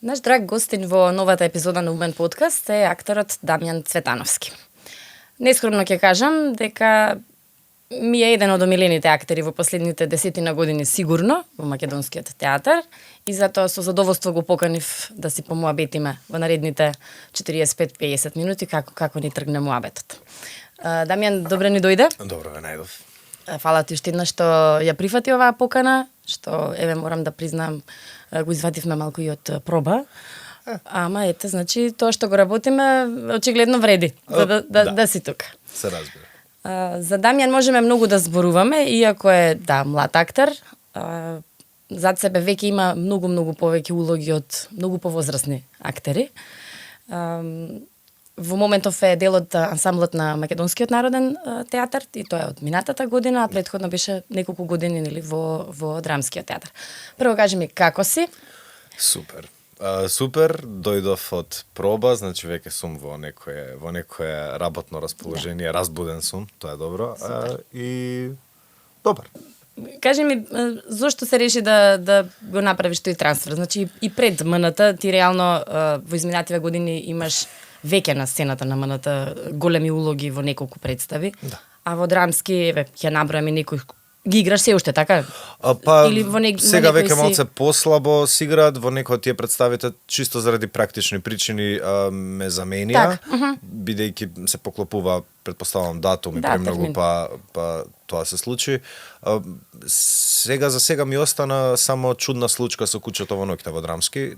Наш драг гостин во новата епизода на Умен подкаст е акторот Дамјан Цветановски. Нескромно ќе кажам дека ми е еден од омилените актери во последните 10 години сигурно во македонскиот театар и затоа со задоволство го поканив да си помуабетиме во наредните 45-50 минути како ни тргне муабетот. Дамјан, добре ни дојде. Добро ве најдов. Фала ти уште еднаш што ја прифати оваа покана, што еве морам да признам го извадивме малку и од проба. Ама ете, значи тоа што го работиме очигледно вреди да си тука. Се разбира. За Дамјан можеме многу да зборуваме, иако е млад актер. Зад себе веќе има многу повеќе улоги од многу повозрасни актери. Во моментов е дел од ансамблот на Македонскиот народен театар и тоа е од минатата година, а претходно беше неколку години во Драмскиот театар. Прво кажи ми како си? Супер. Супер, дојдов од проба, значи веќе сум во некое работно расположение, разбуден сум, тоа е добро. И добар. Кажи ми, зошто се реши да го направиш тој трансфер? Значи и пред МНТ ти реално во изминативе години имаш веќе на сцената на МНТ големи улоги во неколку представи. Да. А во Драмски, ќе набројам и некој ги играш се уште, така? Или сега веќе малце послабо си играат, во некои од тие представите чисто заради практични причини ме заменија, бидејќи се поклопува, предпоставам, датум и премногу па тоа се случи. За сега ми остана само чудна случка со кучето во ноќта во Драмски.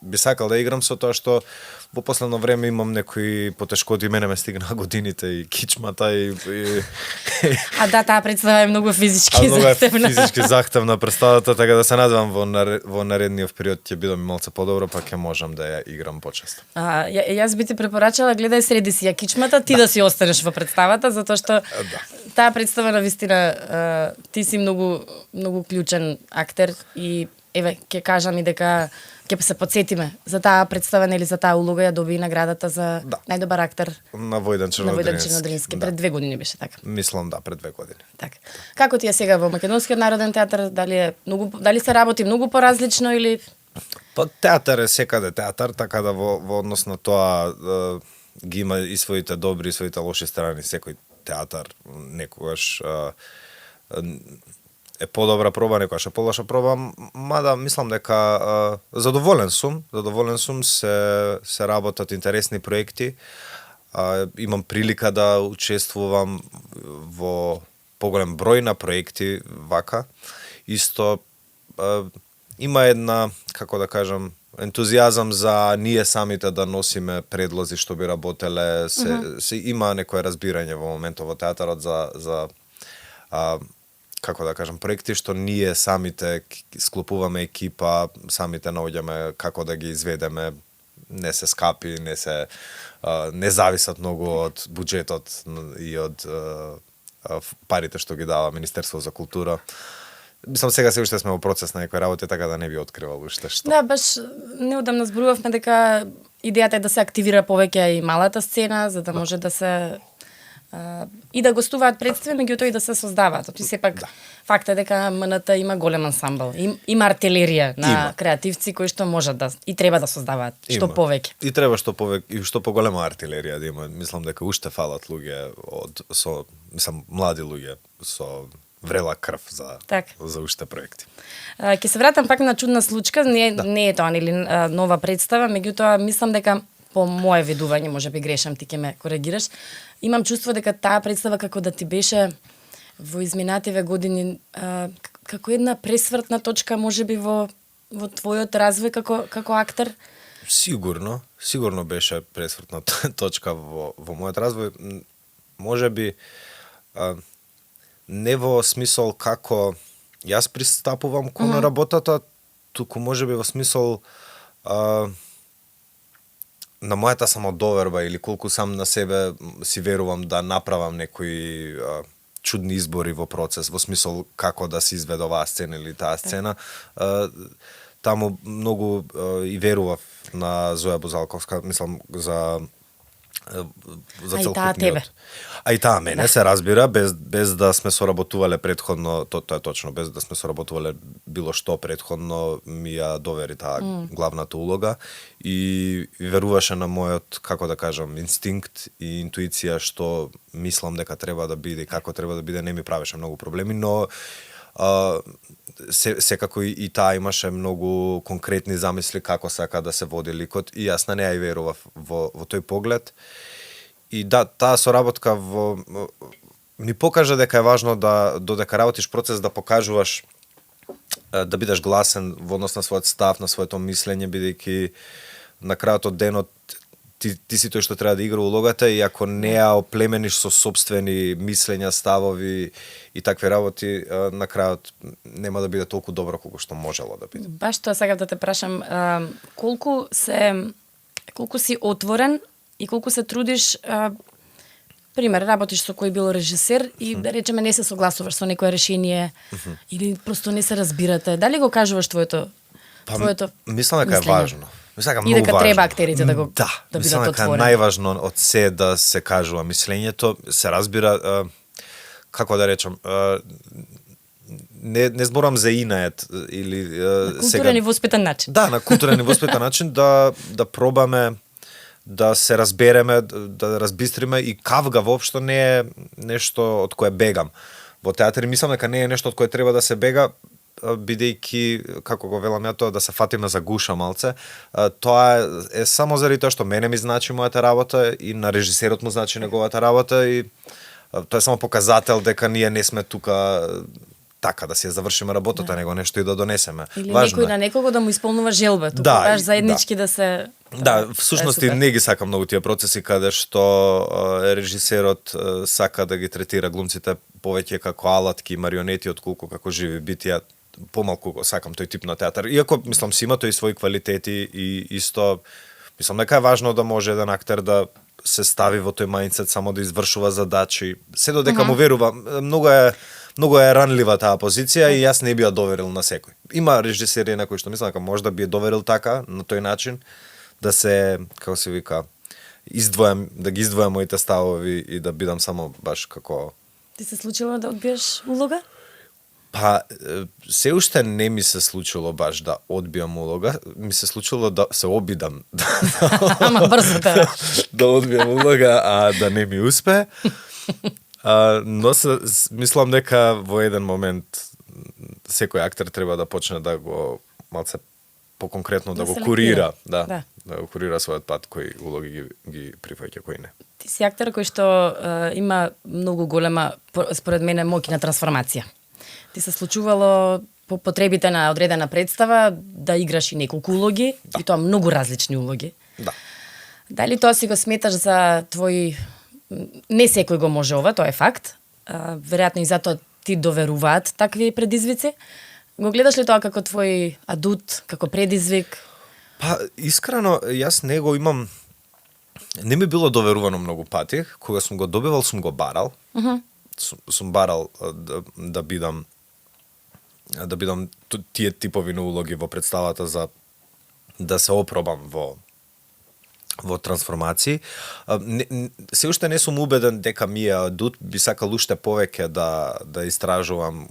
Би сакал да играм со тоа што во последно време имам некои потешкоти, мене ме стигна годините и кичмата и таа представа е многу физички захтевна. Многу физички захтевна представата, така да се надевам во наредниот период ќе бидам малце подобро, па ќе можам да ја играм почесто. Јас би ти препорачала, гледај среди си ја кичмата, ти да си останеш во представата, затоа што таа представа навистина ти си многу клучен актер и еве ќе кажам и дека ќе се подсетиме за таа представа или за таа улога, ја доби наградата за најдобар актер на Војдан Чернодрински. Пред 2 години беше така. Мислам пред 2 години. Така. Како ти е сега во Македонскиот народен театар? Дали се работи многу поразлично или Па театар е секаде театар, така да во однос на тоа ги има и своите добри и своите лоши страни. Секој театар некогаш е подобра проба, некогаш е полоша проба, мада мислам дека задоволен сум, се работат интересни проекти, имам прилика да учествувам во поголем број на проекти вака. Исто има една, како да кажам, ентузијазам за ние самите да носиме предлози што би работеле, се има некое разбирање во моментот во театарот за како да кажам, проекти што ние самите склопуваме екипа, самите наоѓаме како да ги изведеме, не се скапи, не зависат многу од буџетот и од парите што ги дава Министерство за култура. Мислам, сега се уште сме во процес на некои работи, така да не би откривал уште што. Да, баш неодамна зборувавме дека идејата е да се активира повеќе и малата сцена, за да може да се и да гостуваат представи, меѓутоа и да се создаваат. Оти сепак факт е дека МНТ има голем ансамбл, има артилерија на креативци кои што можат да и треба да создаваат што повеќе. И треба што повеќе и што поголема артилерија да има. Мислам дека уште фалат луѓе млади луѓе со врела крв за уште проекти. Ќе се вратам пак на чудна случка, не е тоа нели нова представа, меѓутоа мислам дека по мое видување, можеби грешам, ти ќе ме коригираш, имам чувство дека таа представа како да ти беше во изминативе години како една пресвртна точка можеби во твојот развој како актер. Сигурно беше пресвртна точка во мојот развој. Можеби не во смисол како јас пристапувам кон работата, туку можеби во смисол на мојата самодоверба или колку сам на себе си верувам да направам некои чудни избори во процес, во смисол како да се изведе оваа сцена или таа сцена. Таму многу и верував на Зоја Бузалковска, мислам за за А и таа целокупниот. тебе. А и таа мене се разбира, без да сме соработувале претходно, тоа е точно, без да сме соработувале било што претходно, ми ја довери таа главната улога и веруваше на мојот, како да кажам, инстинкт и интуиција што мислам дека треба да биде и како треба да биде, не ми правеше многу проблеми, но секако и таа имаше многу конкретни замисли како сака да се води ликот и јас на неа и верував во тој поглед. И да, таа соработка ми покажа дека е важно да додека работиш процес да покажуваш, да бидеш гласен во однос на својот став, на своето мислење, бидејќи на крајот од денот ти си тој што треба да игра улогата и ако не ја оплемениш со собствени мислења, ставови и такви работи, на крајот нема да биде толку добро колку што можело да биде. Баш тоа сакав да те прашам, колку си отворен и колку се трудиш, пример, работиш со кој било режисер и да речеме не се согласуваш со некое решение или просто не се разбирате. Дали го кажуваш твоето мислам дека е важно. Мислам и дека треба актерите да бидат мислам дека отворени. најважно од се да се кажува мислењето, се разбира, како да речам, не зборам за инает или културен и воспитан начин. Да, на културен и воспитан начин да пробаме да се разбереме, да разбистриме и кавга воопшто не е нешто од кое бегам. Во театри мислам дека не е нешто од кое треба да се бега, бидејќи, како го велам ја тоа, да се фатиме за гуша малце, тоа е само заради тоа што мене ми значи мојата работа и на режисерот му значи неговата работа и тоа е само показател дека ние не сме тука така да си ја завршиме работата, него нешто и да донесеме. Или Важно некој на некого да му исполнува желба, тука баш заеднички да се... Да, всушност не ги сакам многу тие процеси каде што режисерот сака да ги третира глумците повеќе како алатки, марионети отколку како живи битија. Помалку го сакам тој тип на театар. Иако мислам си има тој своји квалитети и исто мислам дека е важно да може еден актер да се стави во тој мајндсет само да извршува задачи. Се додека му верува, многу е ранлива таа позиција и јас не би ја доверил на секој. Има режисери на кои што мислам дека може да би ја доверил така, на тој начин, да се, како се вика, да ги издвојам моите ставови и да бидам само баш како... Ти се случило да одбиеш улога? Па, се уште не ми се случило баш да одбијам улога, ми се случило да се обидам Ама брзо да. да одбијам улога, а да не ми успе. Но мислам дека во еден момент секој актер треба да почне да го малце поконкретно да го курира, да го курира својот пат, кои улоги ги прифаќа, кои не. Ти си актер кој што има многу голема, според мене, моќна трансформација. Ти се случувало по потребите на одредена представа да играш и неколку улоги, и тоа многу различни улоги. Да. Дали тоа си го сметаш за твој... Не секој го може ова, тоа е факт. Веројатно и затоа ти доверуваат такви предизвици. Го гледаш ли тоа како твој адут, како предизвик? Па, искрено, јас не го имам... Не ми било доверувано многу пати. Кога сум го добивал, сум го барал. Сум барал да бидам тие типови на улоги во представата за да се опробам во трансформации. Се уште не сум убеден дека ми е адут, би сакал уште повеќе да истражувам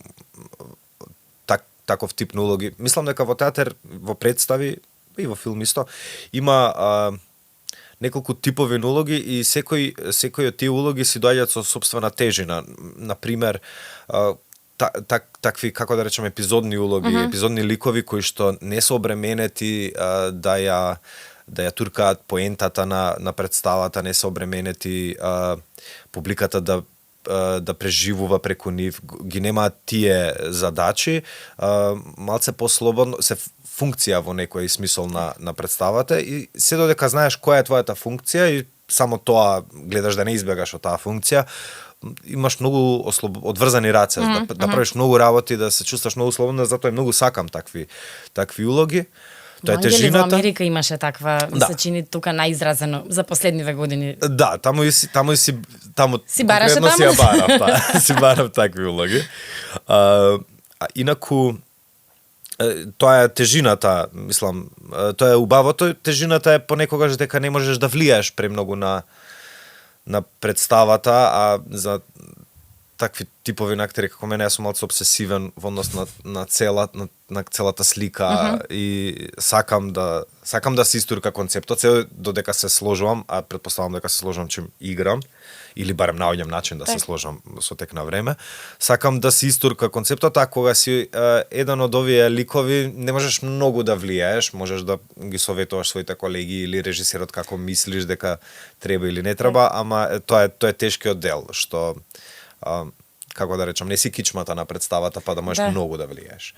таков тип на улоги. Мислам дека во театар, во представи и во филм исто, има неколку типови улоги и секој од тие улоги си доаѓаат со сопствена тежина. Например, такви, како да речеме, епизодни улоги, епизодни ликови кои што не се обременети да ја туркаат поентата на представата, не се обременети публиката да преживува преку нив, ги немаат тие задачи, малце послободно се функција во некој смисол на представата и се додека знаеш која е твојата функција и само тоа гледаш да не избегаш од таа функција, имаш многу одврзани раце, да правиш многу работи, да се чувстваш многу слободно, затоа и многу сакам такви улоги. Тоа е тежината. Во Америка имаше таква, се чини тука најизразено за последниве години. Да, таму си бараше таму. Си ја барав, си барав такви улоги. Инаку тоа е тежината, мислам, тоа е убавото, тежината е понекогаш дека не можеш да влијаеш премногу на на представата, а за такви типови на актери како мене, јас сум малку обсесивен во однос на целата слика и сакам да се истурка концептот, се додека се сложувам, а претпоставам дека се сложувам чим играм, или барем наоѓам начин да се сложам со тек на време. Сакам да се истурка концептот, а кога си еден од овие ликови, не можеш многу да влијаеш, можеш да ги советуваш своите колеги или режисерот како мислиш дека треба или не треба, ама тоа е тешкиот дел, што како да речам, не си кичмата на представата, па да можеш многу да влијаеш.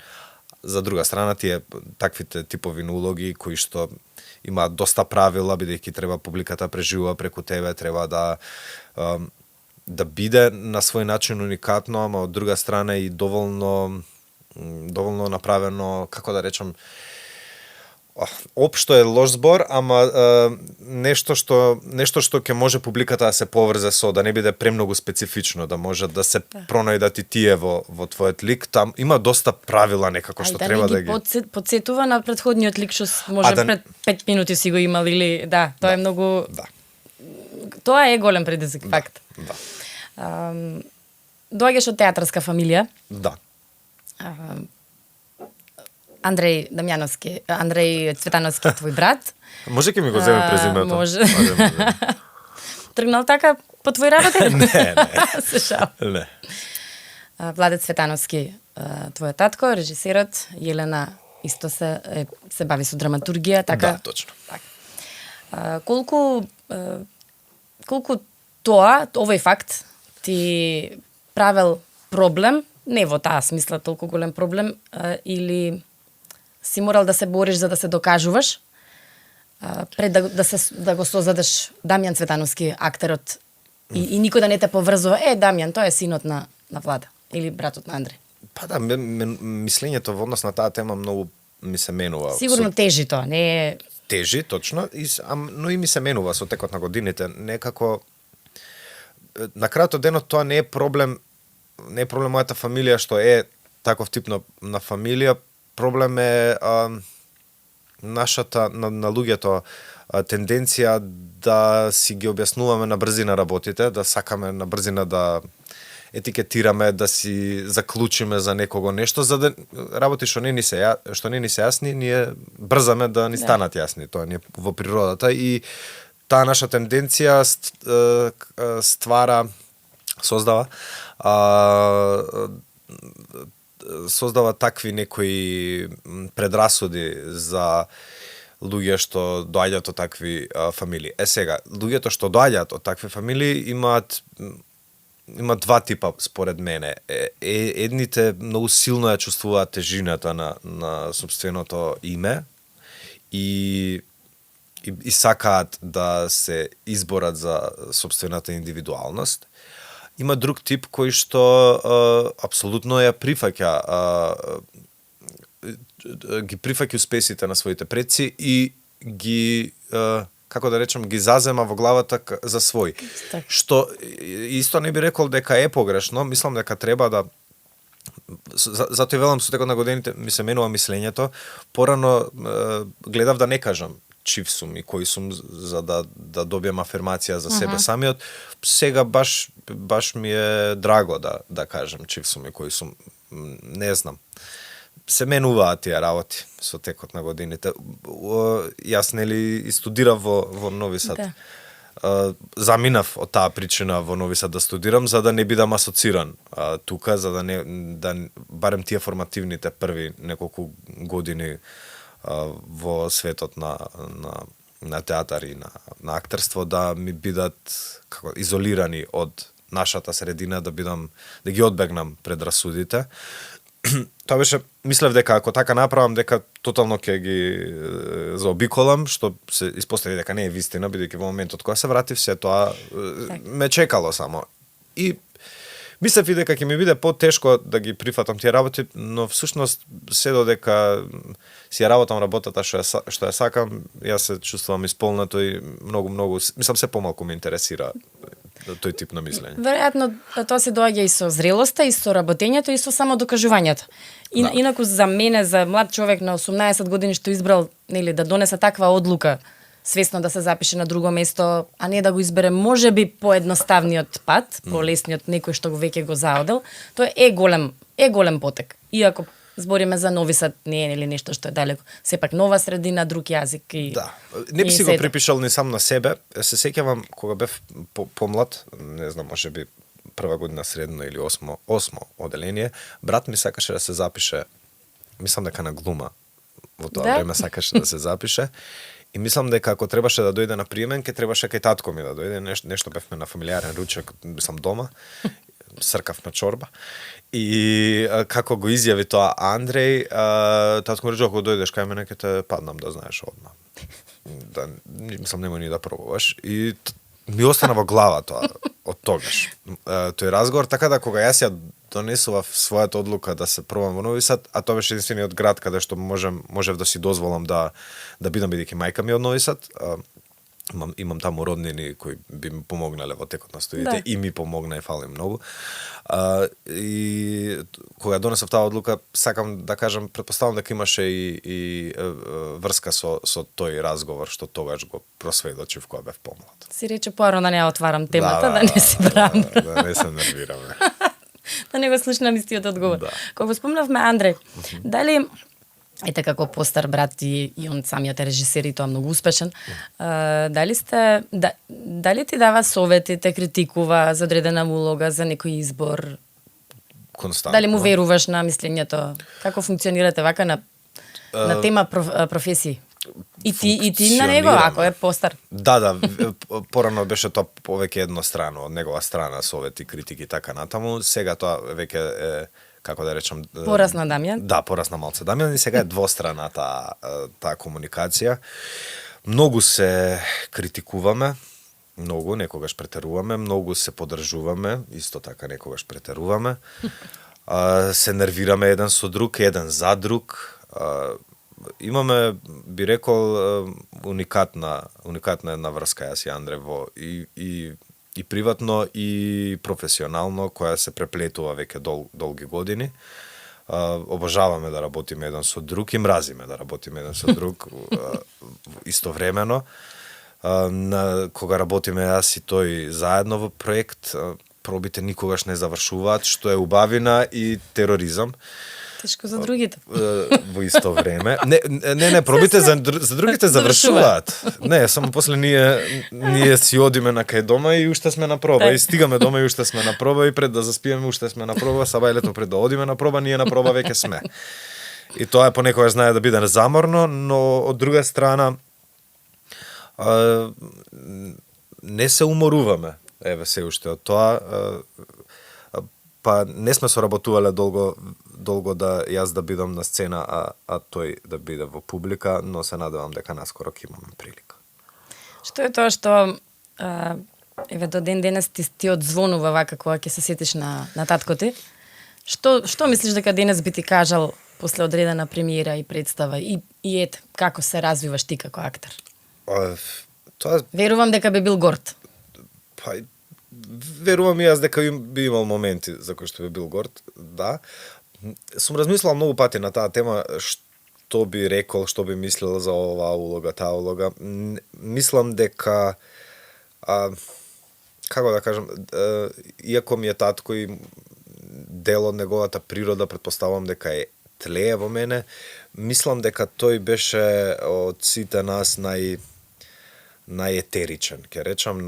За друга страна, тие таквите типови улоги кои што имаат доста правила, бидејќи треба публиката преживува преку тебе, треба да биде на свој начин уникатно, ама од друга страна и доволно направено, како да речам, општо е лош збор, ама нешто што ќе може публиката да се поврзе со, да не биде премногу специфично, да може да се пронајдат и тие во твојот лик. Там има доста правила некако што треба да ги подсетува на претходниот лик што може пред 5 минути си го имал или тоа е многу. Тоа е голем предизвик, факт. Доаѓаш од театарска фамилија. Да. Андрей Цветановски, твој брат. Може ке ми го земе презимето? Може. Тргнал така по твој работа? Не. Се шал. Не. Владе Цветановски, твојот татко, режисерот, Јелена исто се бави со драматургија, така? Да, точно. Така. Колку овој факт ти правел проблем, не во таа смисла толку голем проблем, или си морал да се бориш за да се докажуваш, пред да го создадеш Дамјан Цветановски, актерот, и никој да не те поврзува, Дамјан, тој е синот на Влада, или братот на Андреј. Па да, мислењето во однос на таа тема многу ми се менува. Сигурно тежи тоа, не е... Тежи, точно, но и ми се менува со текот на годините. Некако, на крајот од денот тоа не е проблем мојата фамилија што е таков тип на фамилија, проблем е нашата, на луѓето, тенденција да си ги објаснуваме на брзина работите, да сакаме на брзина да етикетираме, да си заклучиме за некого нешто, за да работи што не ни се јасни, ние брзаме да ни станат јасни. Тоа не е во природата и таа наша тенденција создава такви некои предрасуди за луѓе што доаѓаат од такви фамилии. Сега, луѓето што доаѓаат од такви фамилии има два типа според мене. Едните многу силно ја чувствуваат тежината на собственото име и сакаат да се изборат за собствената индивидуалност. Има друг тип кој што апсолутно ја ги прифаќа успесите на своите предци и ги како да речем, ги зазема во главата за свој. Што исто не би рекол дека е погрешно, мислам дека треба да затоа велам со текот на годините ми се менува мислењето. Порано гледав да не кажам чив сум и кој сум за да добиам афирмација за себе самиот. Сега баш ми е драго да кажам чив сум и кој сум. Не знам. Се менуваат тие работи со текот на годините. Јас нели студирав во Нови Сад. Заминав од таа причина во Нови Сад да студирам за да не бидам асоциран тука, за да барем тие формативните први неколку години во светот на театар и на актерство да ми бидат изолирани од нашата средина, да ги одбегнам предрасудите. Тоа беше, мислев дека ако така направам, дека тотално ќе ги заобиколам, што се испостави дека не е вистина, бидејќи во моментот кога се вратив, се тоа ме чекало само. И мислев и дека ќе ми биде потешко да ги прифатам тие работи, но всушност се додека си ја работам работата што ја сакам, јас се чувствувам исполнето и многу, мислам се помалку ме интересира тој тип на мислење. Веројатно тоа се доаѓа и со зрелоста, и со работењето, и со самодокажувањето. Инаку за мене, за млад човек на 18 години што избрал, нели, да донесе таква одлука свесно да се запише на друго место, а не да го избере можеби поедноставниот пат, полесниот некој што го веќе го заодел, тоа е голем потек. Иако збориме за Нови Сад, не е нели нешто што е далеко. Сепак нова средина, друг јазик и Да. Не би си го припишал ни сам на себе. Се сеќавам кога бев помлад, не знам, можеби прва година средно или осмо оделение, брат ми сакаше да се запише, мислам дека на глума во тоа време сакаше да се запише. И мислам дека ако требаше да дојде на приемен, ке требаше кај татко ми да дојде, нешто бевме на фамилиарен ручек, мислам дома, сркавме чорба. И како го изјави тоа Андреј, татко ми рече, ако дојдеш кај мене, ке те паднам да знаеш одма. Да, мислам, немој ни да пробуваш. И ми остана во глава тоа, од тогаш. Тој разговор, така да кога јас ја донесував својата одлука да се пробам во Нови Сад, а тоа беше единствениот град каде што можев да си дозволам да бидам, бидејќи мајка ми од Нови Сад. Имам таму роднини кои би ми помогнале во текот на студиите и ми помогна и фали многу. И кога донесов таа одлука, сакам да кажам, претпоставам дека имаше и врска со тој разговор што тогаш го просведочив кога бев помлад. Си рече поарно да не ја отварам темата, да не си брам. Да не се нервираме. Да не го слушнам истиот одговор. Да. Кога спомнавме Андреј, дали ете како постар брат и он самиот е режисер и тоа многу успешен, дали ти дава совети, те критикува за одредена улога, за некој избор? Константно. Дали му веруваш на мислењето? Како функционирате вака на тема професии? И ти на него, ако е постар. Да, порано беше тоа повеќе еднострано, од негова страна, совети, критики, така натаму. Сега тоа веќе е, како да речам... Порасна Дамјан? Да, порасна малце Дамјан и сега е двострана таа комуникација. Многу се критикуваме, многу, некогаш претеруваме, многу се поддржуваме, исто така некогаш претеруваме. Се нервираме еден со друг, еден за друг. Имаме, би рекол, уникатна една врска јас и Андре и приватно и професионално, која се преплетува веќе долги години. Обожаваме да работиме еден со друг и мразиме да работиме еден со друг истовремено. Кога работиме јас и тој заедно во проект, пробите никогаш не завршуваат, што е убавина и тероризам. Тешко за другите. Во исто време. Не, пробите за другите завршуваат. Не, само после ние си одиме на кај дома и уште сме на проба. И стигаме дома и уште сме на проба и пред да заспиеме уште сме на проба, сабајлето пред да одиме на проба, ние на проба веќе сме. И тоа е понекогаш знае да биде заморно, но од друга страна не се уморуваме. Еве се уште од тоа. Па не сме соработувале долго да јас да бидам на сцена, а тој да биде во публика, но се надевам дека наскоро ќе имаме прилика. Што е тоа што еве до ден денес ти одзвонува вака кога ќе се сетиш на татко ти? Што мислиш дека денес би ти кажал после одредена премиера и представа и ете како се развиваш ти како актер? Верувам дека би бил горд. Па верувам и јас дека би имал моменти за кои што би бил горд, да. Сум размислувал многу пати на таа тема, што би рекол, што би мислил за оваа улога, таа улога. Мислам дека, како да кажам, иако ми е татко и дел од неговата природа, претпоставувам дека е тлее во мене, мислам дека тој беше од сите нас најетеричен, ќе речам,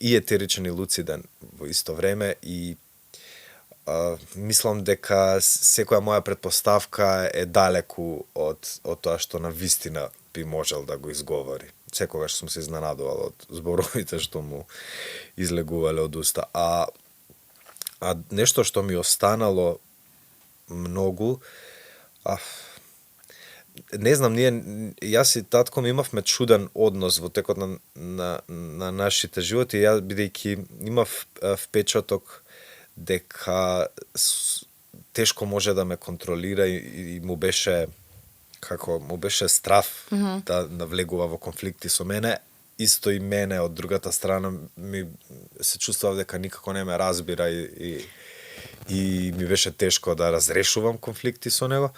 и етеричен и луциден во исто време и мислам дека секоја моја претпоставка е далеку од тоа што на вистина би можел да го изговори. Секогаш сум се изненадувал од зборовите што му излегувале од уста. А нешто што ми останало многу, не знам, јас и татко ми имавме чуден однос во текот на нашите животи. Ја бидејќи имав впечаток дека тешко може да ме контролира и му беше страв да навлегува во конфликти со мене. Исто и мене од другата страна ми се чувствував дека никако не ме разбира и ми беше тешко да разрешувам конфликти со него.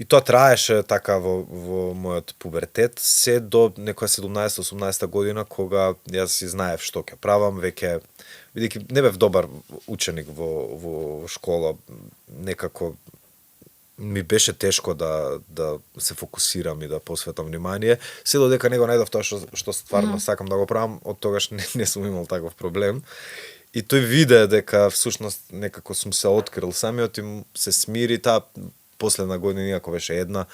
И тоа траеше така во мојот пубертет се до некоја 17-18 година кога јас си знаев што ќе правам, веќе бидејќи не бев добар ученик во школа, некако ми беше тешко да се фокусирам и да посветам внимание, се додека него најдов тоа што стварно сакам да го правам, од тогаш не сум имал таков проблем. И тој виде дека всушност некако сум се открил самиот и се смири таа последна година, иако беше една,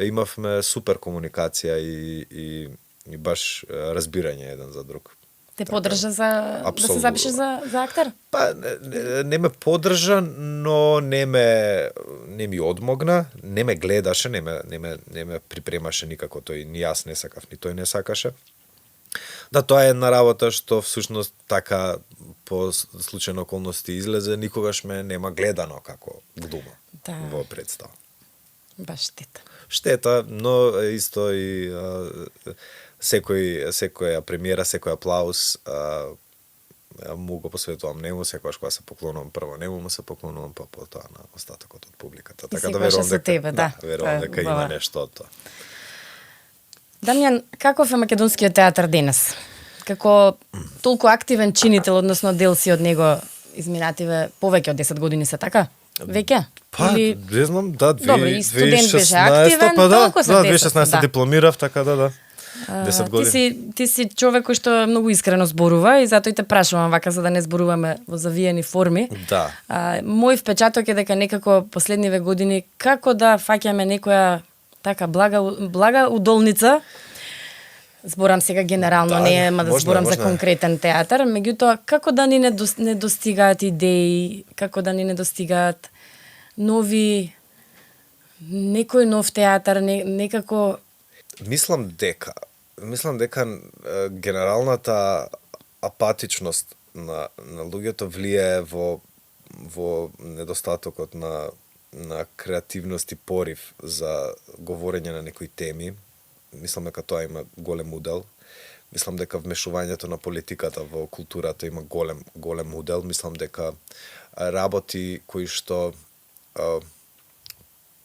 имавме супер комуникација и баш разбирање еден за друг. Те поддржа да се запишеш за актер? Па, не ме поддржа, но не ми одмогна, не ме гледаше, не ме припремаше никако, тој ни јас не сакав, ни тој не сакаше. Да, тоа е една работа што всушност така по случајни околности излезе, никогаш ме нема гледано како глума во представа. Баш штета. Штета, но исто и секоја премиера, секој аплауз му го посветувам нему, секогаш кога се поклонувам прво нему, му се поклонувам па потоа на остатокот од публиката. Така да верувам дека верувам дека има нешто од тоа. Дамјан, каков е македонскиот театар денес? Како толку активен чинител, односно дел си од него изминативе повеќе од 10 години се така? Веќе? Па, не знам, да, Добро, и студент беше активен, па толку се 2016 дипломирав, така да. 10 години. Ти си човек кој што многу искрено зборува и затоа и те прашувам вака за да не зборуваме во завиени форми. Да. Мој впечаток е дека некако последниве години како да фаќаме некоја така блага удолница. Зборам сега генерално, нема да зборам за конкретен театар, меѓутоа како да ни не достигаат идеи, како да ни не достигаат некој нов театар, некако. Мислам дека генералната апатичност на луѓето влие во недостатокот на креативност и порив за говорење на некои теми. Мислам дека тоа има голем удел. Мислам дека вмешувањето на политиката во културата има голем удел. Мислам дека работи кои што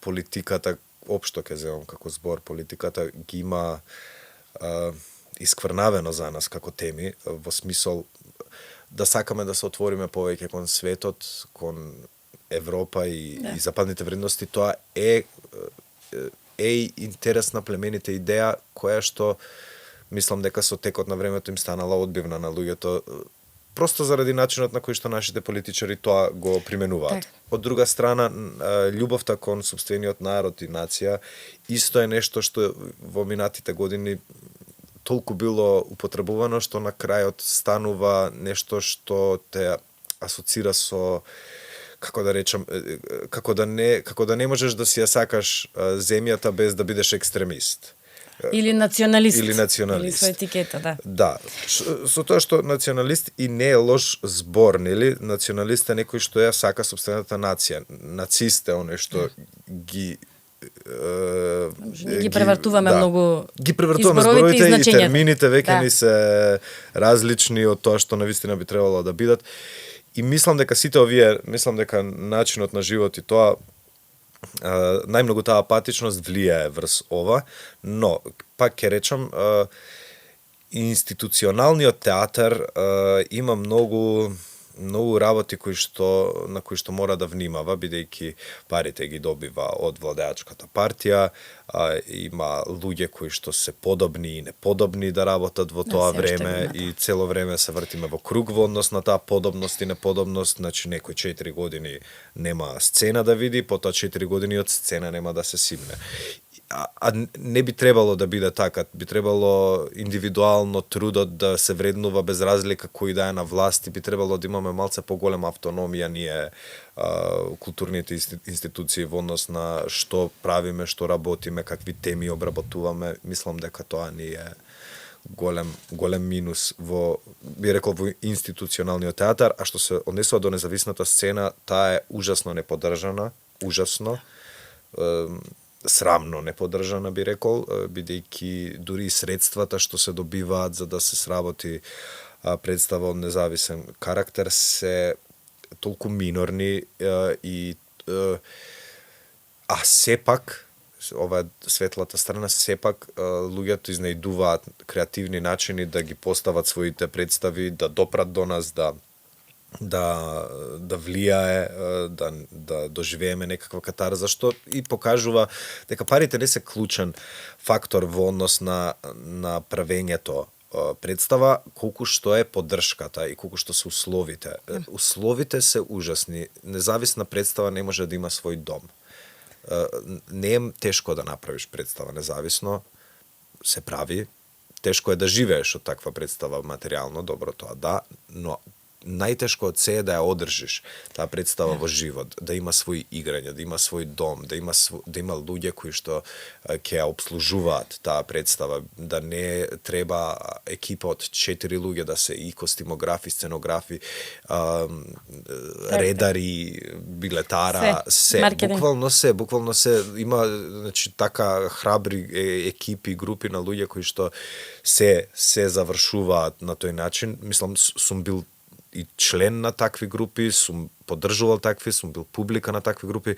политиката, општо ќе земам како збор, политиката ги има искврнавено за нас како теми, во смисол да сакаме да се отвориме повеќе кон светот, кон Европа и западните вредности, тоа е интересна племенита идеја која што мислам дека со текот на времето им станала одбивна на луѓето просто заради начинот на кој што нашите политичари тоа го применуваат. Од друга страна, љубовта кон сопствениот народ и нација исто е нешто што во минатите години толку било употребувано што на крајот станува нешто што те асоцира со како да речам, како да не можеш да си ја сакаш земјата без да бидеш екстремист. Или националист. Или со етикета, да. Да. Со тоа што националист и не е лош збор, нели? Националист е некој што ја сака сопствената нација. Нацист е оној што ги превртуваме многу. Ги превртуваме зборовите и термините веќе ни се различни од тоа што навистина би требало да бидат. И мислам дека сите овие, начинот на живот и тоа најмногу таа апатичност влијае врз ова, но пак ќе речам институционалниот театар има многу работи на кои што мора да внимава, бидејќи парите ги добива од владеачката партија, има луѓе кои што се подобни и неподобни да работат во тоа време и цело време се вртиме во круг во однос на таа подобност и неподобност, значи некој 4 години нема сцена да види, потоа 4 години од сцена нема да се симне. А не би требало да биде така, би требало индивидуално трудот да се вреднува без разлика кој да е на власт и би требало да имаме малце поголема автономија ние културните институции во однос на што правиме, што работиме, какви теми обработуваме. Мислам дека тоа ни е голем минус во институционалниот театар, а што се однесува до независната сцена, таа е ужасно неподдржана, срамно неподдржана би рекол, бидејќи дури и средствата што се добиваат за да се сработи представа од независен карактер се толку минорни и сепак ова е светлата страна, сепак луѓето изнајдуваат креативни начини да ги постават своите представи, да допрат до нас, да влијае, да доживееме некаква катарза, што и покажува дека парите не се клучен фактор во однос на правењето представа, колку што е поддршката и колку што се условите. Условите се ужасни. Независна представа не може да има свој дом. Не е тешко да направиш представа независно, се прави. Тешко е да живееш од таква представа материјално, добро тоа да, но најтешко од се е да ја одржиш таа представа во живот, да има свој играње, да има свој дом, да има луѓе кои што ќе ја обслужуваат таа представа, да не треба екипа од 4 луѓе да се и костимографи, сценографи, редари, билетара, се. Буквално се има, значи, така храбри екипи, групи на луѓе кои што се завршуваат на тој начин. Мислам, сум бил и член на такви групи, сум поддржувал такви, сум бил публика на такви групи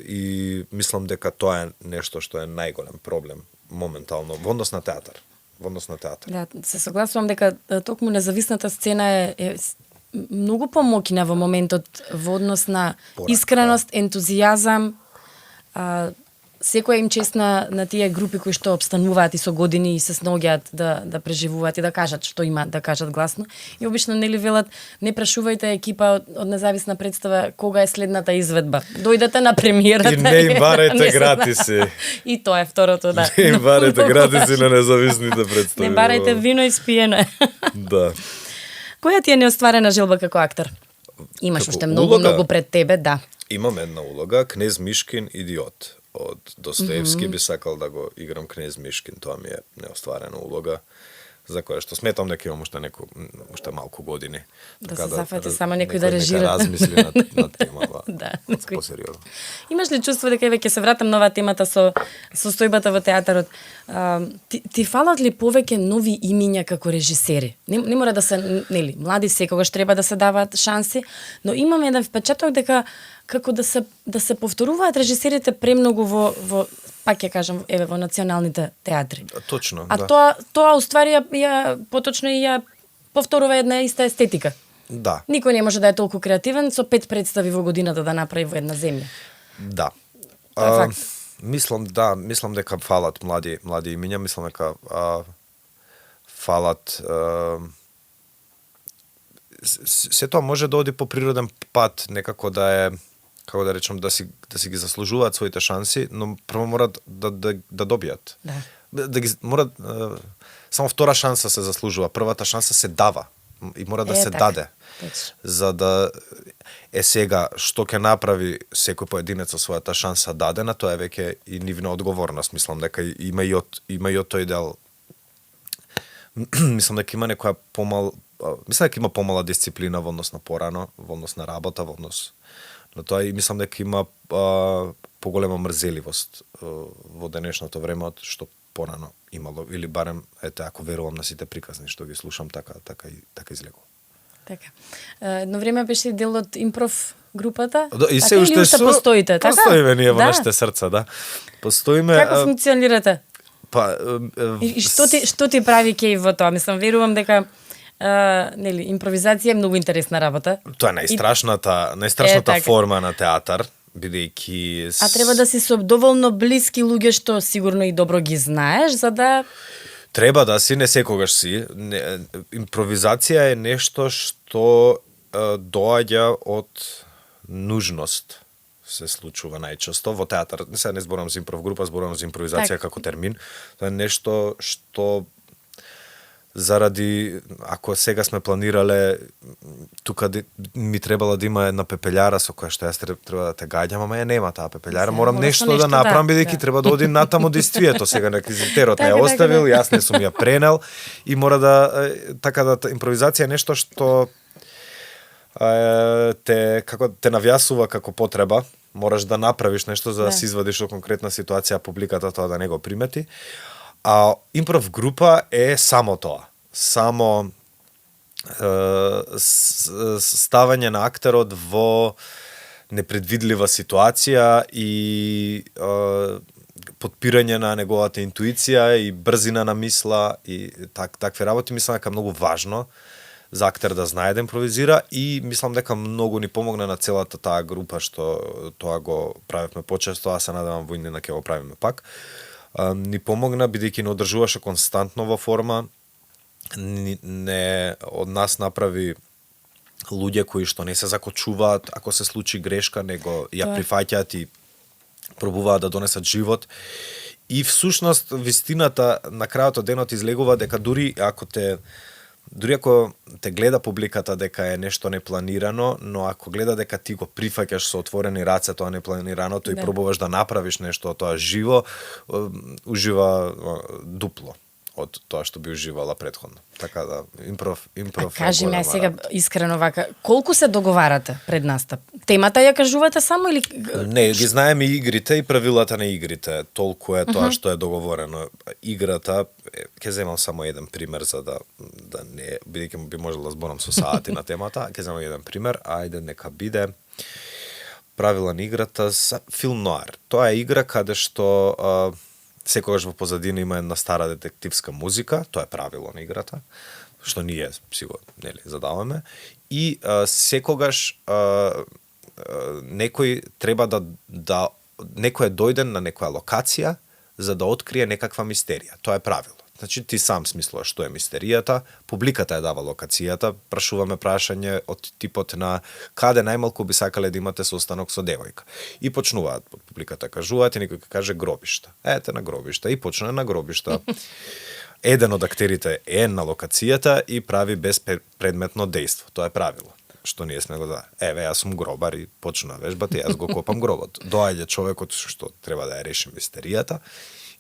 и мислам дека тоа е нешто што е најголем проблем моментално во однос на театар. Да, се согласувам дека токму независната сцена е многу помоќна во моментот во однос на искреност, ентузијазам, секоја им чест на тие групи кои што обстануваат и со години и се снаоѓаат да преживуваат и да кажат што има да кажат гласно. И обично нели велат, не прашувајте екипа од независна представа кога е следната изведба. Дојдете на премиерата. И не им барајте гратиси. И тоа е второто, да. Не им барајте гратиси на независните представи. Не барајте вино и спиено. Да. Која ти е неостварена желба како актер? Имаш уште многу пред тебе, да. Имам една улога, Кнез Мишкин, идиот. Од Достоевски би сакал да го играм Кнез Мишкин, тоа ми е неостварена улога, за која што сметам дека имам уште малку години. Да се зафати само некој да режира. Нека размисли на темава. Да, посериозно. Имаш ли чувство дека веќе се вратам на оваа темата со состојбата во театарот? Ти фалат ли повеќе нови имиња како режисери? Не мора да се, нели, млади секогаш треба да се даваат шанси, но имам еден впечаток дека како да се повторуваат режисерите премногу во пак ќе кажам, во националните театри. Точно, а да. Тоа уствари ја поточно и ја повторува една иста естетика. Да. Никој не може да е толку креативен со 5 представи во годината да направи во една земја. Да. Мислам дека фалат млади имиња, мислам дека фалат се тоа може да оди по природен пат, некако да е, како да речам, да си ги заслужуваат своите шанси, но прво морат да добијат. Да. Морат само втора шанса се заслужува, првата шанса се дава и мора да се даде. За да сега што ќе направи секој поединец со својата шанса дадена, тоа е веќе и нивна одговорност. Мислам дека има и од тој дел. Мислам дека има некоја има помала дисциплина во однос на порано, во однос на работа, во однос на тоа и мислам дека има поголема мрзеливост во денешното време од што порано имало, или барем, ако верувам на сите приказни што ги слушам, така излегува. Така. Едно време беше дел од импров групата. Да, и се уште постоите, така? Постоиме ние во нашите срца, да. Постоиме. Како функционирате? И што ти прави кеј во тоа? Мислам, верувам дека нели, импровизација е многу интересна работа. Тоа е најстрашната форма на театар, бидејќи... А треба да си со доволно блиски луѓе што сигурно и добро ги знаеш, за да... Треба да си, не секогаш си. Импровизација е нешто што доаѓа од нужност. Се случува најчесто во театар. Сега не зборам за импров група, зборам за импровизација како термин. Тоа е нешто што заради, ако сега сме планирале, тука ми требала да има една пепелјара со која што јас треба да те гаѓам, ама ја нема таа пепелјара, морам нешто да направам, бидејќи треба да одим натаму действието. Сега реквизитерот не ја оставил, јас не сум ја пренел и мора да, така да, импровизација е нешто што те навјасува како потреба, мораш да направиш нешто за да се извадиш од конкретна ситуација, публиката тоа да не го примети. А импров група е само тоа. Само ставање на актерот во непредвидлива ситуација и подпирање на неговата интуиција и брзина на мисла и такви работи, мислам дека многу важно за актер да знае да импровизира и мислам дека многу ни помогна на целата таа група што тоа го правевме почесто, а се надевам во иднина ќе го правиме пак. Ни помогна бидејќи не одржуваше константно во форма, не од нас направи луѓе кои што не се закочуваат ако се случи грешка, него ја прифаќаат и пробуваат да донесат живот. И всушност вистината на крајот од денот излегува дека дури ако те гледа публиката дека е нешто непланирано, но ако гледа дека ти го прифаќаш со отворени раце тоа непланираното и пробуваш да направиш нешто од тоа живо, ужива дупло од тоа што би уживала претходно. Така да, импров. Кажи ме сега искрено вака, колку се договарате пред настап? Темата ја кажувате само или Не, ги знаеме игрите и правилата на игрите. Толку е тоа што е договорено. Играта, ќе земам само еден пример за да не бидејќи би можел да зборам со сати на темата, ќе земам еден пример, ајде нека биде правила на играта за филм ноар. Тоа е игра каде што секогаш во позадина има една стара детективска музика, тоа е правило на играта, што ние си го задаваме, и секогаш некој треба да некој е дојден на некоја локација за да открие некаква мистерија. Тоа е правило. Значи ти сам смислуваш што е мистеријата, публиката ја дава локацијата, прашуваме прашање од типот на каде најмалку би сакале да имате состанок со девојка. И почнуваат публиката кажуваат и некој каже гробишта. Ете на гробишта и почне на гробишта. Еден од актерите е на локацијата и прави безпредметно дејство. Тоа е правило. Што ние сме го да. Еве, јас сум гробар и почна вежбата, јас го копам гробот. Доаѓа човекот што треба да ја реши мистеријата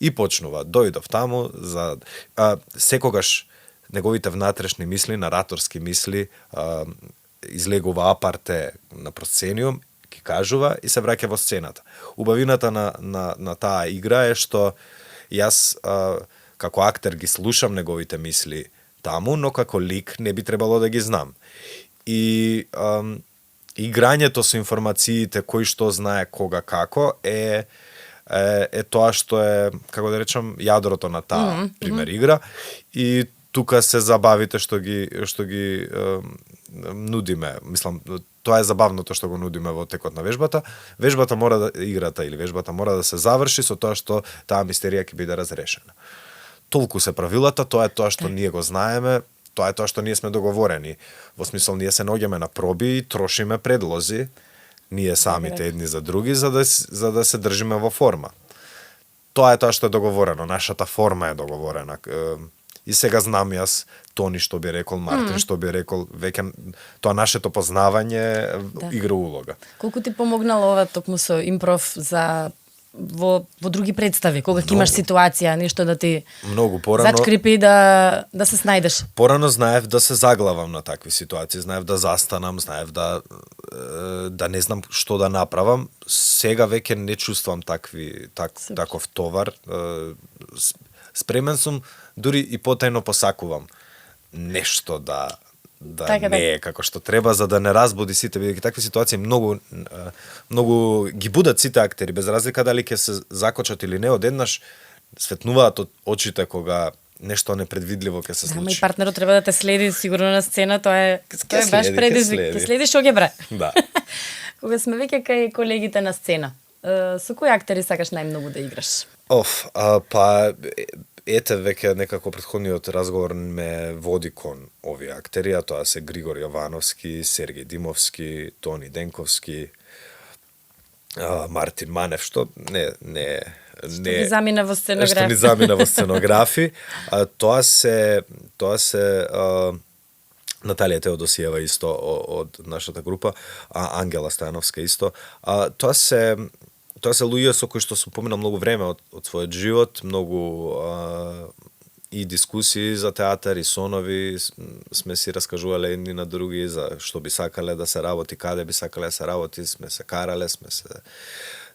и почнува. Дојдов таму за секогаш неговите внатрешни мисли, нараторски мисли, излегува апарте на просцениум, ќе кажува и се враќа во сцената. Убавината на таа игра е што јас како актер ги слушам неговите мисли таму, но како лик не би требало да ги знам. И играњето со информациите кој што знае кога како е тоа што е, како да речам, јадрото на таа пример игра и тука се забавите што ги нудиме. Мислам, тоа е забавното што го нудиме во текот на вежбата. Вежбата мора да играта или вежбата мора да се заврши со тоа што таа мистерија ќе биде разрешена. Толку се правилата, тоа е тоа што ние го знаеме, тоа е тоа што ние сме договорени. Во смисол, ние се наоѓаме на проби и трошиме предлози, ние самите едни за други, за да се држиме во форма. Тоа е тоа што е договорено, нашата форма е договорена. И сега знам јас Тони што би рекол, Мартин што би рекол, веќе тоа нашето познавање игра улога. Колку ти помогнало ова токму со импров за во други представи, кога ќе имаш ситуација, нешто да ти многу порано зачкрипи да се снајдеш? Порано знаев да се заглавам на такви ситуации, знаев да застанам, знаев да не знам што да направам. Сега веќе не чувствам таков товар. Спремен сум, дури и потајно посакувам нешто да не е како што треба, за да не разбуди сите, бидејќи такви ситуации многу ги будат сите актери, без разлика дали ќе се закочат или не, одеднаш светнуваат од очите кога нешто непредвидливо ќе се случи. Ама и партнерот треба да те следи сигурно на сцена, тоа е баш предизвик. Ќе следиш што ќе бре. Да. Кога сме веќе кај колегите на сцена, со кои актери сакаш најмногу да играш? Ете, веќе некако претходниот разговор ме води кон овие актери, а тоа се Григор Јовановски, Сергеј Димовски, Тони Денковски, Мартин Манев, што не ни замина во сценографи. Што ни замина во сценографи. Тоа се Наталија Теодосиева исто од нашата група, Ангела Стојановска исто. Тоа се луѓе со кои што сум поминал многу време од својот живот, многу и дискусии за театар и сонови, сме си раскажувале едни на други за што би сакале да се работи, каде би сакале да се работи, сме се карале, сме се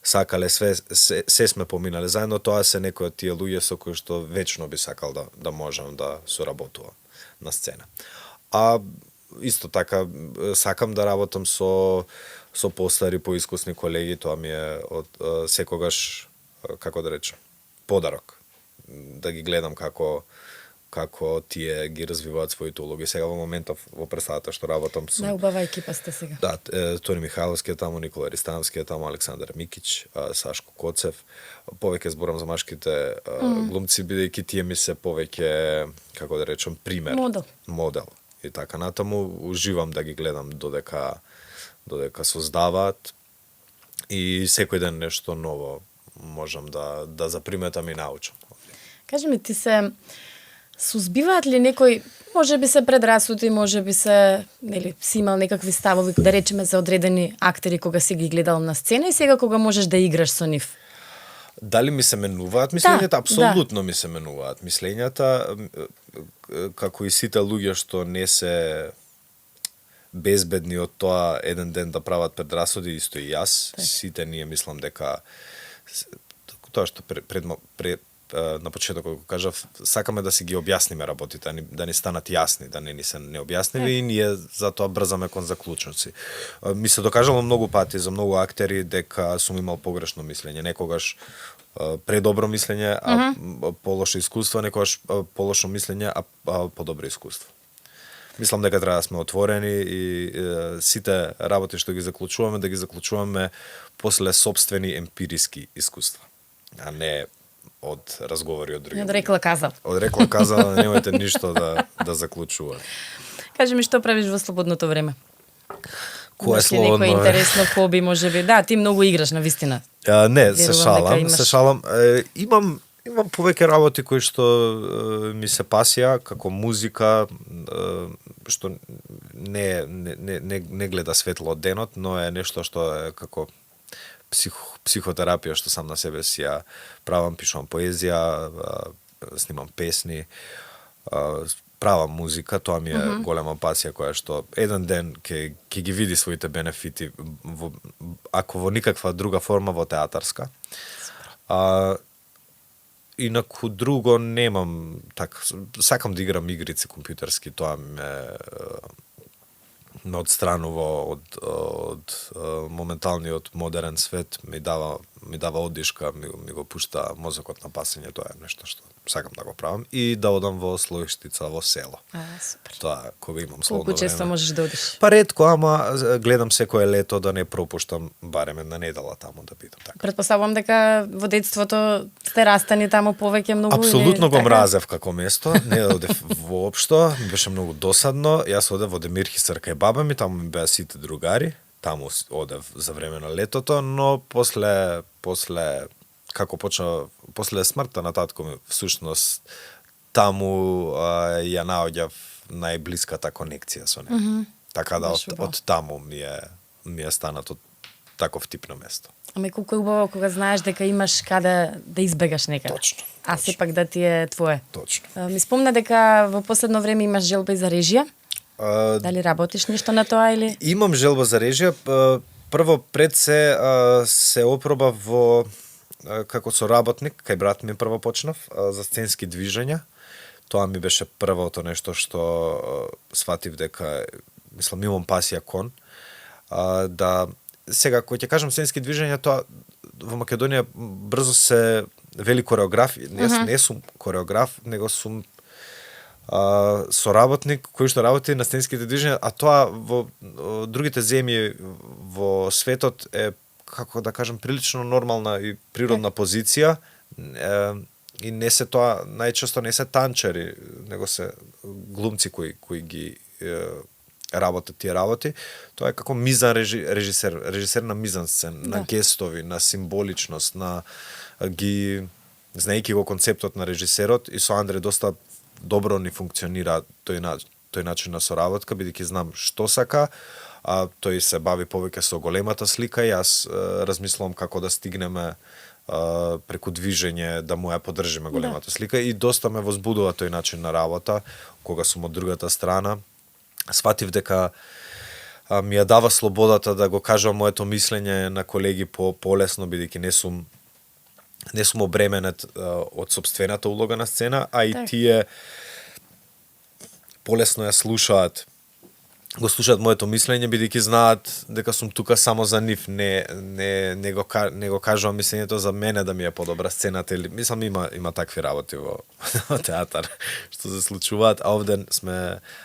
сакале, се сме поминале заедно. Тоа се некои од тие луѓе со кои што вечно би сакал да можам да соработувам на сцена. Исто така сакам да работам со постари, поискусни колеги, тоа ми е од секогаш, како да речем, подарок. Да ги гледам како тие ги развиваат своите улоги. Сега во моментов во представата што работам сум. Најубава екипа сте сега. Да, Тони Михайловски е таму, Никола Ристановски е таму, Александар Микич, Сашко Коцев. Повеќе зборам за машките глумци, бидејќи тие ми се повеќе, како да речам, пример. Модел. И така натаму уживам да ги гледам додека создаваат и секој ден нешто ново можам да заприметам и научам. Кажи ми, ти се сузбиваат ли некои, може би се предрасуди, може би се, нели, си имал некакви ставови, да речеме, за одредени актери кога си ги гледал на сцена и сега кога можеш да играш со нив? Дали ми се менуваат мислењата? Апсолутно ми се менуваат мислењата, како и сите луѓе што не се безбедни од тоа еден ден да прават предрасуди, исто и јас. Сите ние мислам дека тоа што на почетокот го кажав, сакаме да си ги објасниме работите, да ни станат јасни, да не ни се необјасними и ние затоа брзаме кон заклучоци. Ми се докажало многу пати за многу актери дека сум имал погрешно мислење, некогаш предобро мислење, а полошо искуство, некогаш полошо мислење, а подобро искуство. Мислам дека треба да сме отворени и сите работи што ги заклучуваме, да ги заклучуваме после собствени емпириски искуства, а не од разговори од други. Од рекла казал. Од рекла казал, немајте ништо да заклучувате. Кажи ми, што правиш во слободното време? Кое е слободно? Некој интересно хоби, може би. Да, ти многу играш, на вистина. Не, се шалам. Имам повеќе работи кои што ми се пасија, како музика, што не гледа светло од денот, но е нешто што е како психотерапија што сам на себе си ја правам, пишувам поезија, снимам песни, правам музика, тоа ми е голема пасија која што еден ден ќе ги види своите бенефити ако во никаква друга форма во театарска. Инаку друго немам, сакам да играм игрици компјутерски, тоа ме одстранува од моменталниот модерен свет, ми дава оддишка, ми го пушта мозокот на пасење, тоа е нешто што сакам да го правам и да одам во Слоиштица, во село. Супер. Тоа кога имам слободно време. Колку често можеш да одиш? Па ретко, ама гледам секое лето да не пропуштам барем една недела таму да бидам така. Предпоставувам дека во детството сте растани таму повеќе многу. Апсолутно го мразев како место, не одев воопшто, беше многу досадно. Јас одев во Демир Хисар кај баба ми, таму ми беа сите другари, таму одев за време на летото, но после како почна после смртта на татко ми, всушност таму ја наоѓав најблиската конекција со него. Така да од таму ми е станато таков тип на место. Ами колку е убаво кога знаеш дека имаш каде да избегаш некаде. Точно. А сепак да ти е твое. Точно. Ми спомна дека во последно време имаш желба и за режија. Дали работиш нешто на тоа или? Имам желба за режија. Прво пред се опробав во како соработник, кај брат ми прво почнав за сценски движења. Тоа ми беше првото нешто што сватив дека, мислам, имам пасија кон. Да сега кога ќе кажам сценски движења, тоа во Македонија брзо се вели кореограф. Не сум кореограф, него сум соработник кој што работи на сценските движења, а тоа во другите земји во светот е, како да кажам, прилично нормална и природна позиција, и не се тоа, најчесто не се танчери, него се глумци кои ги работат тие работи. Тоа е како мизан режисер на мизансцен, на гестови, на символичност, знаејќи го концептот на режисерот, и со Андре доста добро ни функционира тој начин на соработка, бидејќи знам што сака, а тој се бави повеќе со големата слика, и јас размислувам како да стигнеме преку движење да му ја поддржиме големата слика, и доста ме возбудува тој начин на работа кога сум од другата страна. Сватив дека ми ја дава слободата да го кажам моето мислење на колеги полесно, бидејќи не сум обременет од сопствената улога на сцена, а и тие полесно ја слушаат го слушаат моето мислење, бидејќи знаат дека сум тука само за нив, не го кажувам мислењето за мене да ми е подобра сцената или мислам има такви работи во театар што се случуваат, а овде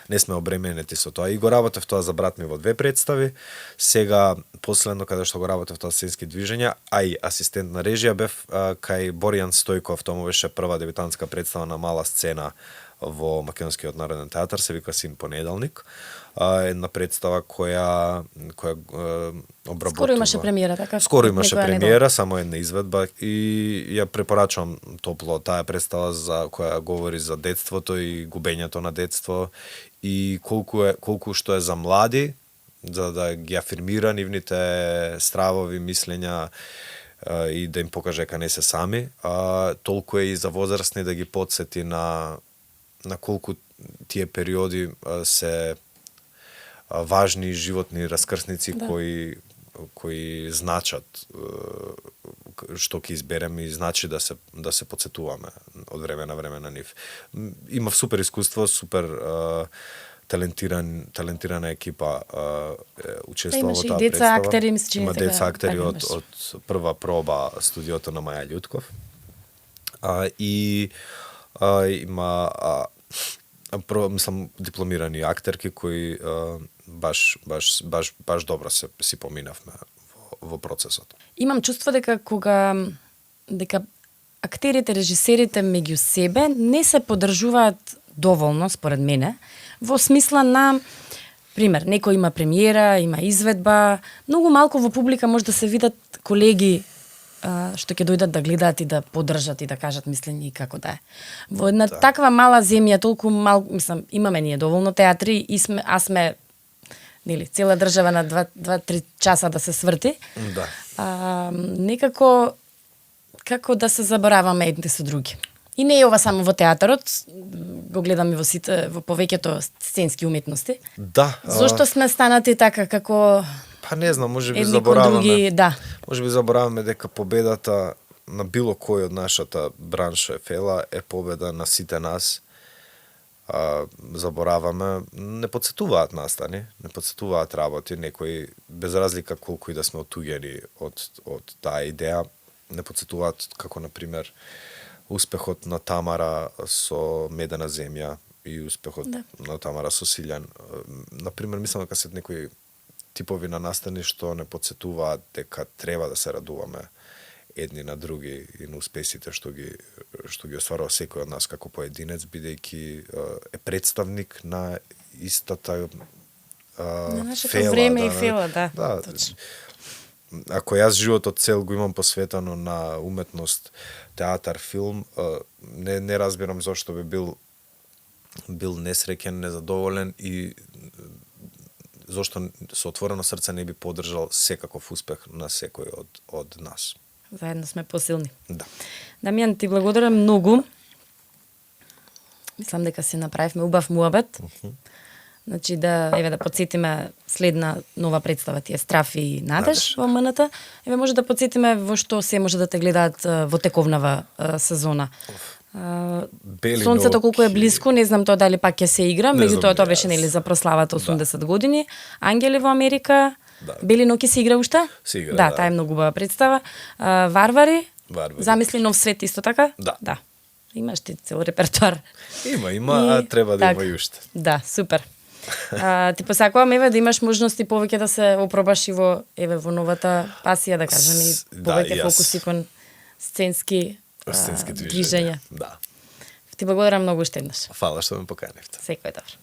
не сме обременети со тоа. И го работев тоа за брат ми во 2 представи. Сега последно каде што го работев тоа сценски движења, а и асистент на режија бев кај Боријан Стојков, тоа му беше прва дебютантска представа на мала сцена во Македонскиот народен театар, се вика Син понеделник. Една представа која обработува. Скоро имаше премиера, така? Скоро имаше премиера, само една изведба и ја препорачувам топло таа представа за која говори за детството и губењето на детство и колку што е за млади, за да ги афирмира нивните стравови, мислења и да им покаже дека не се сами, толку е и за возрастни да ги потсети на колку тие периоди се важни животни раскрсници кои значат што ќе избереме и значи да се потсетуваме од време на време на нив. Имав супер искуство, супер талентирана екипа учествува во таа деца представа. актери, мисля, че има така, деца актери така од прва проба студиото на Маја Љутков. Има мислам дипломирани актерки кои баш добро си поминавме во процесот. Имам чувство дека дека актерите, режисерите меѓу себе не се поддржуваат доволно според мене во смисла на пример, некој има премиера, има изведба, многу малку во публика може да се видат колеги што ќе дојдат да гледаат и да поддржат и да кажат мислење и како да е. Во една таква мала земја, толку мислам, имаме ние доволно театри и сме нели, цела држава на 2-3 часа да се сврти. Да. Некако како да се забораваме едните со други. И не е ова само во театарот, го гледам и во повеќето сценски уметности. Да. Зошто сме станати така како Па не знам, може би забораваме. Други, да. Може би забораваме дека победата на било кој од нашата бранша ефела е победа на сите нас. Забораваме, не подсетуваат настани, не подсетуваат работи, некои без разлика колку и да сме отуѓени од таа идеја, не подсетуваат како на пример успехот на Тамара со Медена земја и успехот на Тамара со Силјан. На пример, мислам дека се некои типови на настани што не подсетуваат дека треба да се радуваме едни на други и на успесите што ги остварува секој од нас како поединец, бидејќи е представник на истата на нашето фела, време и фела, да. Ако јас животот цел го имам посветено на уметност, театар, филм, не разбирам зошто би бил несреќен, незадоволен и зошто со отворено срце не би поддржал секаков успех на секој од нас. Заедно сме посилни. Да. Дамјан, ти благодарам многу. Мислам дека си направивме убав муабет. Значи да подсетиме следна нова представа ти е Страф и Надеж во МНТ. Може да подсетиме во што се може да те гледаат во тековнава сезона. Сонцето колку е блиску, не знам тоа дали пак ќе се игра, меѓутоа тоа беше нели за прославата 80 години. Ангели во Америка. Бели ноки се игра уште? Се игра, да. Таа е многу убава представа. Варвари. Замисли нов свет исто така? Да. Имаш ти цел репертоар. Има, треба да има и уште. Да, супер. Ти посакувам да имаш можности повеќе да се опробаш и во новата пасија, да кажем, и повеќе фокуси кон сценски движења. Да. Ти благодарам многу уште еднаш. Фала што ме поканивте. Секој добро.